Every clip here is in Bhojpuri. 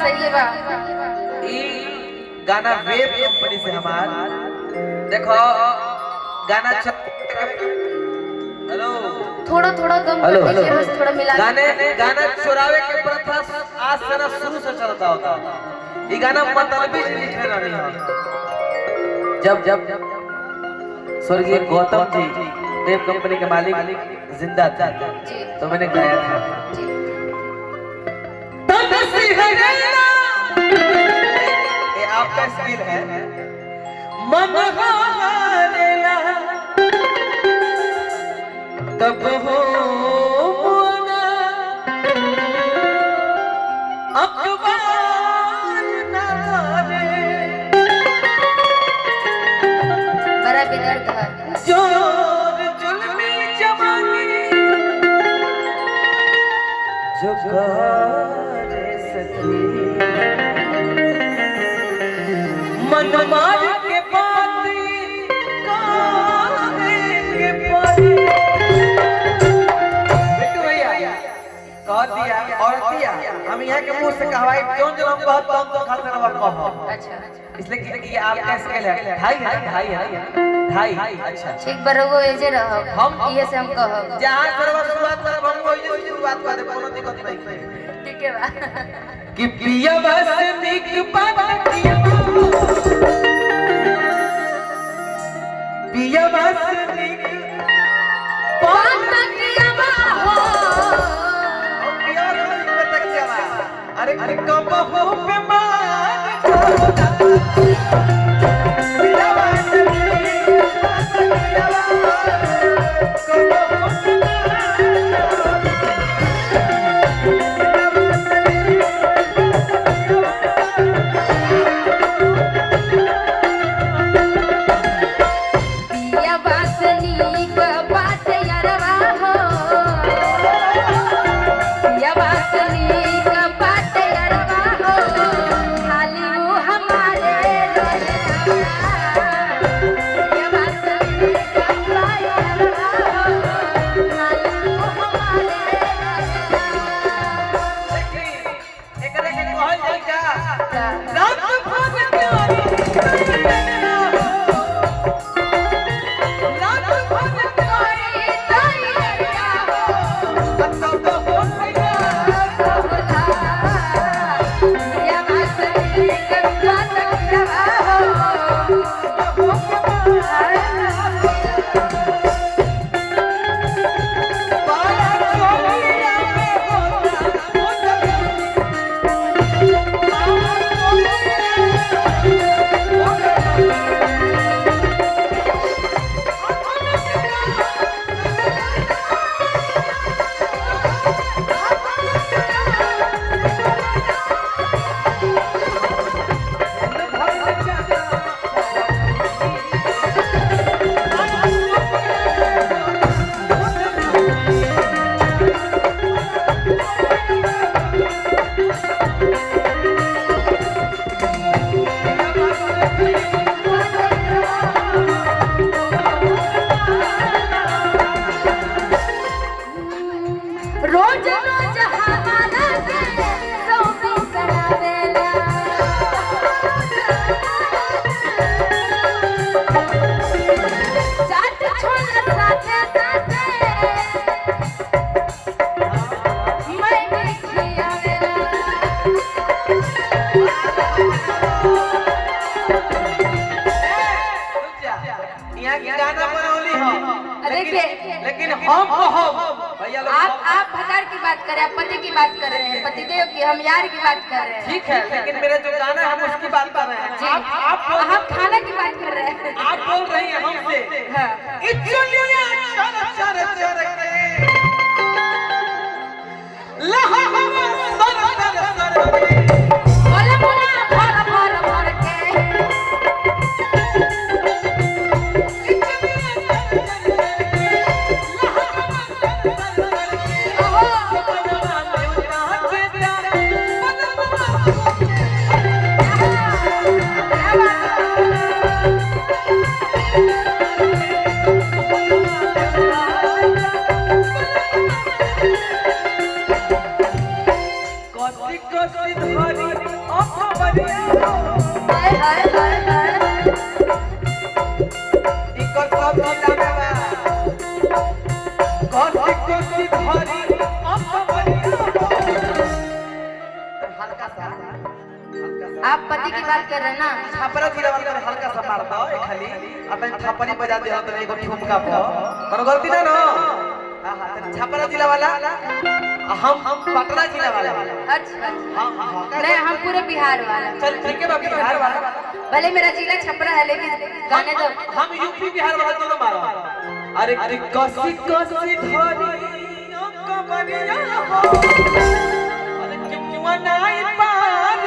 सही बा। गाना वेब कंपनी से हमार देखो गाना हेलो थोड़ा थोड़ा कम कर दीजिए, बस थोड़ा मिला गाना चुरावे के प्रथा आज से ना शुरू से चलता होता। ये गाना मतलबी से लिखे रहनी है। जब स्वर्गीय गौतम जी वेब कंपनी के मालिक जिंदा थे तो मैंने गाया था। ये आपका स्किल है। मन लेला तब हो अखबार ना रे बड़ा बेदर्द है। जोर जुल्मी जवानी जो करे सकी मन मार के बाती काहे के पारी बिट्टू भैया कह दिया और दिया हम यहाँ के मुंह से कहवाई क्यों जो हम बहुत कम तो खाते रहो कम। अच्छा इसलिए कि ये आपका स्केल है ढाई अच्छा ठीक बरगो एजे रहो हम ये से हम कहो जहां सर्व शुरुआत करब हम वही से शुरुआत कर दे कोनो दिक्कत नहीं। ठीक है बा कि पिया बस निक बात पिया बस निक बात किया बा हो पिया बस निक तक चला अरे कब हो बीमार पिया बस लेकिन हम भैया आप भतार की बात कर रहे हैं, पति की बात कर रहे हैं, पतिदेव की, हम यार की बात कर रहे हैं। ठीक है लेकिन मेरे जो गाना है हम उसकी बात कर रहे हैं। आप खाना की बात कर रहे हैं। आप बोल रही हैं हमसे इचलिया चर चर चर के लहा सर सर सर के बोला बोला भर भर भर के कसी कसी धरी अखबरिया हाय हाय हाय हाय इकर सब जिला में बा कसी कसी धरी अखबरिया हल्का सा आप पति की बात कर रहे हैं ना? छापरा जिला वाला हल्का सा मार दो खाली अपन थप्पड़ी बजा दे तो एगो ठुमका पर कोनो गलती ना हां हां छापरा जिला वाला हम पटना जिला वाला अच्छा हां हां नहीं, हम पूरे बिहार वाला। चल ठीक है बाबू बिहार वाला भले मेरा जिला छपरा है लेकिन गाने तो हम यूपी बिहार वाला दोनों मारो अरे कसी कसी धरी अखबरिया हो अरे क्यों नहीं पार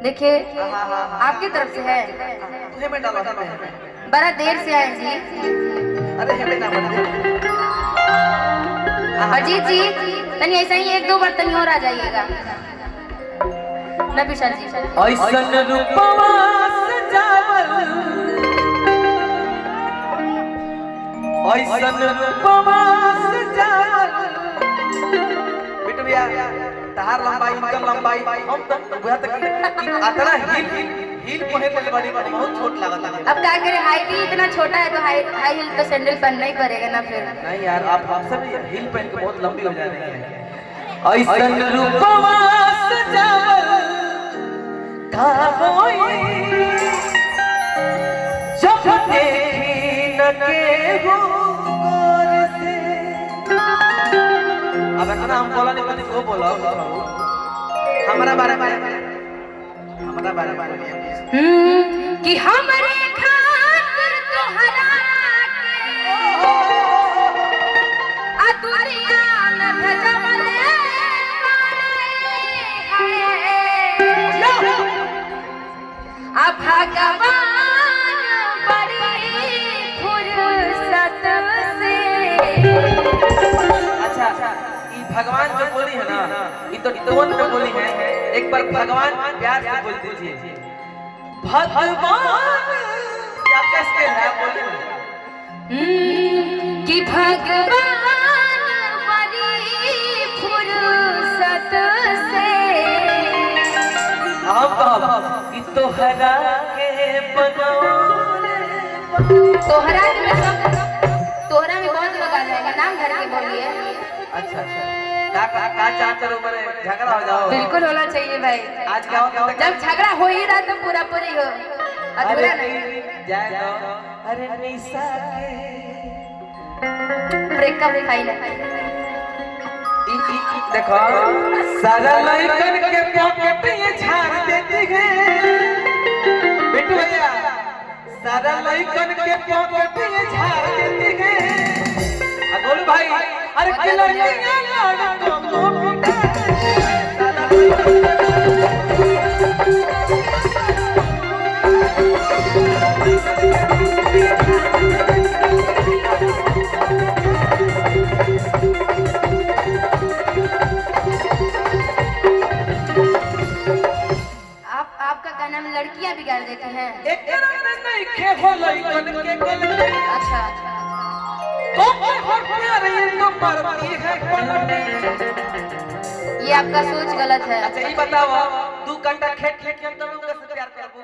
देखिए आपकी तरफ से है, बड़ा देर से आए जी। अरे हेमे ना बना अजीत जी तनी ऐसा ही एक दो बार तनी और आ जाइएगा ना विशाल जी। ऐसन रूपवा सजावल ऐसन रूपवा सजावल बेटा भैया तहार लंबाई इनकर लंबाई हम तक बुझा तक अतना हील पहन ले बड़ी बहुत छोट लागत है। अब क्या करें, हाइट ही इतना छोटा है तो हाई हील तो सैंडल पहनना ही पड़ेगा ना फिर। नहीं यार आप सब हील पहन के बहुत लंबी हो जा रही है। ऐसन रूपवा सजावल का होई जब देखी न केहू गौर से। अब इतना हम बोला नहीं पति को बोला हमारा बारे में कि हमरे खातिर तोहरा के आ दुनिया में भेजवले आ अब भगवान बड़ी फुर्सत से। अच्छा, ये भगवान जो बोली है ना, ये तो टोन पे बोली है। एक बार भगवान प्यार से बोल दीजिए, भगवान। क्या कैसे है बोले कि भगवान बड़ी फुर्सत से। अब कि तोहरा के बनौले, तोहरा के में सब तोहरा में बहुत लोग आ जाएगा, नाम घर के बोलिए। अच्छा का चाहते हो मेरे झगड़ा हो जाओ? बिल्कुल होना चाहिए भाई। आज क्या होगा? जब झगड़ा हो ही रहा तो पूरा पूरी हो, अधूरा नहीं। जाए दो। अरे निशा के ब्रेकअप फाइनल। देखो सारा लड़कन के पॉकेट ये झाड़ देती है बिट्टू भैया, सारा लड़कन के पॉकेट ये झाड़ देती है। गोलू भाई, अरे के लड़कियां लड़कों को आपका क्या नाम? लड़कियां बिगाड़ देती हैं। एक नहीं खेहो लड़कन के गलती। अच्छा तो हर प्यार ये तो मरती है पलटी। ये आपका सोच गलत है। अच्छा ये बताओ, 2 घंटा खेत के अंदर में उनका से प्यार करबू?